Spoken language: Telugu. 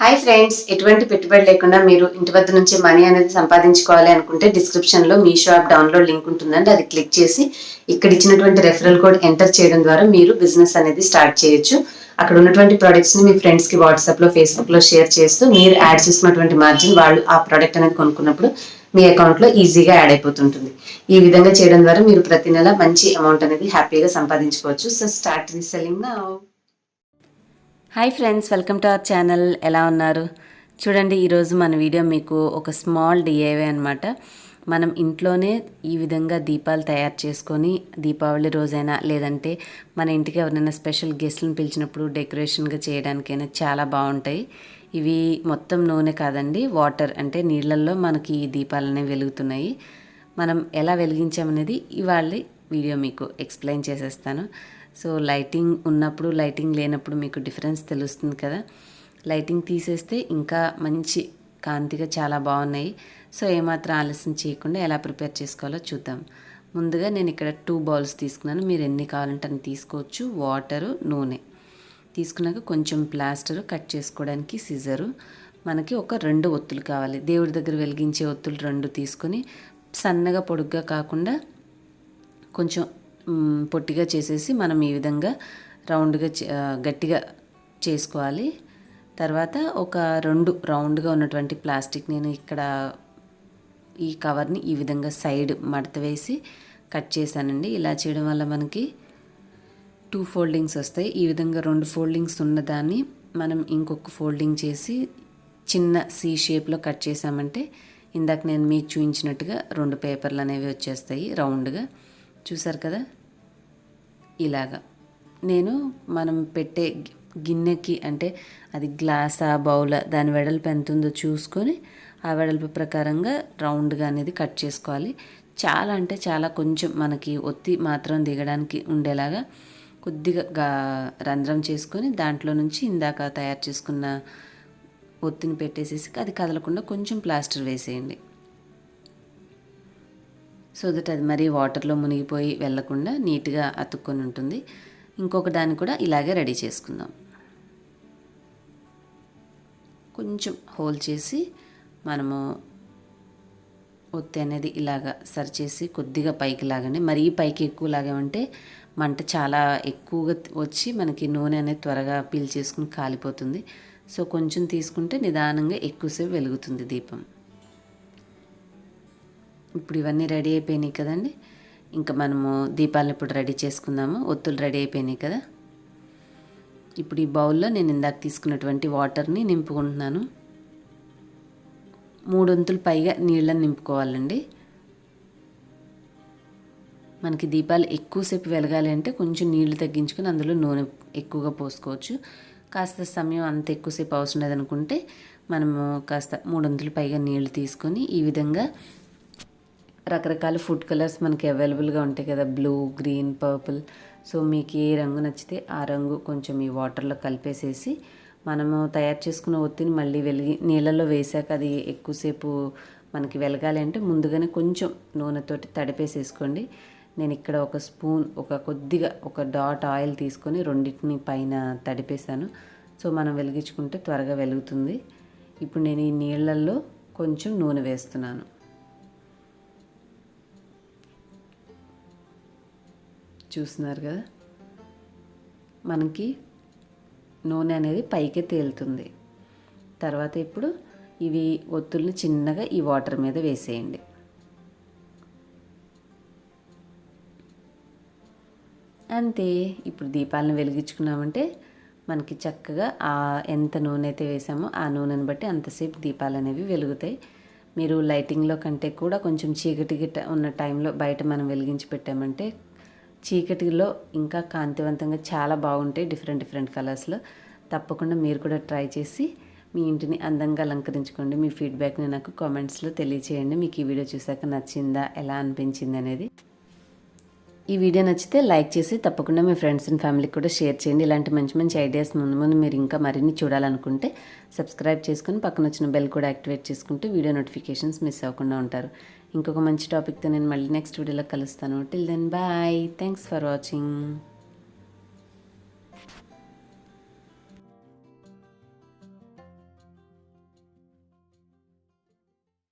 హాయ్ ఫ్రెండ్స్, ఎటువంటి పెట్టుబడి లేకుండా మీరు ఇంటి వద్ద నుంచి మనీ అనేది సంపాదించుకోవాలి అనుకుంటే డిస్క్రిప్షన్లో మీషో యాప్ డౌన్లోడ్ లింక్ ఉంటుందండి. అది క్లిక్ చేసి ఇక్కడ ఇచ్చినటువంటి రెఫరల్ కోడ్ ఎంటర్ చేయడం ద్వారా మీరు బిజినెస్ అనేది స్టార్ట్ చేయొచ్చు. అక్కడ ఉన్నటువంటి ప్రొడక్ట్స్ని మీ ఫ్రెండ్స్కి వాట్సాప్లో, ఫేస్బుక్లో షేర్ చేస్తూ మీరు యాడ్ చేసినటువంటి మార్జిన్ వాళ్ళు ఆ ప్రోడక్ట్ అనేది కొనుక్కున్నప్పుడు మీ అకౌంట్లో ఈజీగా యాడ్ అయిపోతుంటుంది. ఈ విధంగా చేయడం ద్వారా మీరు ప్రతి నెల మంచి అమౌంట్ అనేది హ్యాపీగా సంపాదించుకోవచ్చు. So start reselling now. Hi friends, welcome to our channel. ఎలా ఉన్నారు? చూడండి, ఈరోజు మన వీడియో మీకు ఒక స్మాల్ డిఐవై అనమాట. మనం ఇంట్లోనే ఈ విధంగా దీపాలు తయారు చేసుకొని దీపావళి రోజైనా లేదంటే మన ఇంటికి ఎవరైనా స్పెషల్ గెస్ట్లను పిలిచినప్పుడు డెకరేషన్గా చేయడానికైనా చాలా బాగుంటాయి. ఇవి మొత్తం నూనె కాదండి, వాటర్ అంటే నీళ్ళల్లో మనకి ఈ దీపాలు అనేవి వెలుగుతున్నాయి. మనం ఎలా వెలిగించామనేది ఇవాళ వీడియో మీకు ఎక్స్ప్లెయిన్ చేసేస్తాను. సో లైటింగ్ ఉన్నప్పుడు, లైటింగ్ లేనప్పుడు మీకు డిఫరెన్స్ తెలుస్తుంది కదా. లైటింగ్ తీసేస్తే ఇంకా మంచి కాంతిగా చాలా బాగున్నాయి. సో ఏమాత్రం ఆలస్యం చేయకుండా ఎలా ప్రిపేర్ చేసుకోవాలో చూద్దాం. ముందుగా నేను ఇక్కడ 2 బౌల్స్ తీసుకున్నాను. మీరు ఎన్ని కావాలంటే అన్ని తీసుకోవచ్చు. వాటరు, నూనె తీసుకున్నాక కొంచెం ప్లాస్టరు, కట్ చేసుకోవడానికి సిజరు, మనకి ఒక 2 ఒత్తులు కావాలి. దేవుడి దగ్గర వెలిగించే ఒత్తులు 2 తీసుకొని సన్నగా పొడుగ్గా కాకుండా కొంచెం పొట్టిగా చేసేసి మనం ఈ విధంగా రౌండ్గా గట్టిగా చేసుకోవాలి. తర్వాత ఒక 2 రౌండ్గా ఉన్నటువంటి ప్లాస్టిక్, నేను ఇక్కడ ఈ కవర్ని ఈ విధంగా సైడ్ మడత వేసి కట్ చేశానండి. ఇలా చేయడం వల్ల మనకి 2 ఫోల్డింగ్స్ వస్తాయి. ఈ విధంగా 2 ఫోల్డింగ్స్ ఉన్నదాన్ని మనం ఇంకొక ఫోల్డింగ్ చేసి చిన్న సి షేప్లో కట్ చేసామంటే ఇందాక నేను మీకు చూపించినట్టుగా 2 పేపర్లు అనేవి వచ్చేస్తాయి రౌండ్గా. చూసారు కదా, ఇలాగా. నేను మనం పెట్టే గిన్నెకి అంటే అది గ్లాసా, బౌలా, దాని వెడల్పు ఎంత ఉందో చూసుకొని ఆ వెడల్పు ప్రకారంగా రౌండ్గా అనేది కట్ చేసుకోవాలి. చాలా అంటే చాలా కొంచెం మనకి ఒత్తి మాత్రం దిగడానికి ఉండేలాగా కొద్దిగా రంధ్రం చేసుకొని దాంట్లో నుంచి ఇందాక తయారు చేసుకున్న ఒత్తిని పెట్టేసేసి అది కదలకుండా కొంచెం ప్లాస్టర్ వేసేయండి. సో దట్ అది మరీ వాటర్లో మునిగిపోయి వెళ్ళకుండా నీట్గా అతుక్కొని ఉంటుంది. ఇంకొక దాన్ని కూడా ఇలాగే రెడీ చేసుకుందాం. కొంచెం హోల్ చేసి మనము ఒత్తి అనేది ఇలాగా సరిచేసి కొద్దిగా పైకి లాగండి. మరీ పైకి ఎక్కువ లాగామంటే మంట చాలా ఎక్కువగా వచ్చి మనకి నూనె అనేది త్వరగా పీల్చేసుకుని కాలిపోతుంది. సో కొంచెం తీసుకుంటే నిదానంగా ఎక్కువసేపు వెలుగుతుంది దీపం. ఇప్పుడు ఇవన్నీ రెడీ అయిపోయినాయి కదండి. ఇంకా మనము దీపాలను ఇప్పుడు రెడీ చేసుకుందాము. ఒత్తులు రెడీ అయిపోయినాయి కదా. ఇప్పుడు ఈ బౌల్లో నేను ఇందాక తీసుకున్నటువంటి వాటర్ని నింపుకుంటున్నాను. 3 వంతులు పైగా నీళ్ళని నింపుకోవాలండి. మనకి దీపాలు ఎక్కువసేపు వెలగాలి అంటే కొంచెం నీళ్లు తగ్గించుకొని అందులో నూనె ఎక్కువగా పోసుకోవచ్చు. కాస్త సమయం అంత ఎక్కువసేపు అవసరం లేదనుకుంటే మనము కాస్త 3 వంతులు పైగా నీళ్లు తీసుకొని ఈ విధంగా రకరకాల ఫుడ్ కలర్స్ మనకి అవైలబుల్గా ఉంటాయి కదా, బ్లూ, గ్రీన్, పర్పుల్. సో మీకు ఏ రంగు నచ్చితే ఆ రంగు కొంచెం ఈ వాటర్లో కలిపేసేసి మనము తయారు చేసుకున్న ఒత్తిని మళ్ళీ నీళ్ళల్లో వేసాక అది ఎక్కువసేపు మనకి వెలగాలి అంటే ముందుగానే కొంచెం నూనెతోటి తడిపేసేసుకోండి. నేను ఇక్కడ ఒక స్పూన్, కొద్దిగా ఒక డాట్ ఆయిల్ తీసుకొని రెండింటిని పైన తడిపేశాను. సో మనం వెలిగించుకుంటే త్వరగా వెలుగుతుంది. ఇప్పుడు నేను ఈ నీళ్ళల్లో కొంచెం నూనె వేస్తున్నాను. చూస్తున్నారు కదా, మనకి నూనె అనేది పైకే తేలుతుంది. తర్వాత ఇప్పుడు ఇవి ఒత్తుల్ని చిన్నగా ఈ వాటర్ మీద వేసేయండి. అంతే. ఇప్పుడు దీపాలను వెలిగించుకున్నామంటే మనకి చక్కగా ఎంత నూనె అయితే వేసామో ఆ నూనెని బట్టి అంతసేపు దీపాలు అనేవి వెలుగుతాయి. మీరు లైటింగ్లో కంటే కూడా కొంచెం చీకటిగా ఉన్న టైంలో బయట మనం వెలిగించి పెట్టామంటే చీకటిలో ఇంకా కాంతివంతంగా చాలా బాగుంటాయి, డిఫరెంట్ కలర్స్లో. తప్పకుండా మీరు కూడా ట్రై చేసి మీ ఇంటిని అందంగా అలంకరించుకోండి. మీ ఫీడ్బ్యాక్ని నాకు కామెంట్స్లో తెలియచేయండి. మీకు ఈ వీడియో చూసాక నచ్చిందా, ఎలా అనిపించింది అనేది. ఈ వీడియో నచ్చితే లైక్ చేసి తప్పకుండా మీ ఫ్రెండ్స్ అండ్ ఫ్యామిలీకి కూడా షేర్ చేయండి. ఇలాంటి మంచి ఐడియాస్ ముందు మీరు ఇంకా మరిన్ని చూడాలనుకుంటే సబ్స్క్రైబ్ చేసుకుని పక్కన వచ్చిన బెల్ కూడా యాక్టివేట్ చేసుకుంటే వీడియో నోటిఫికేషన్స్ మిస్ అవ్వకుండా ఉంటారు. ఇంకొక మంచి టాపిక్తో నేను మళ్ళీ నెక్స్ట్ వీడియోలో కలుస్తాను. Till then bye. Thanks for watching.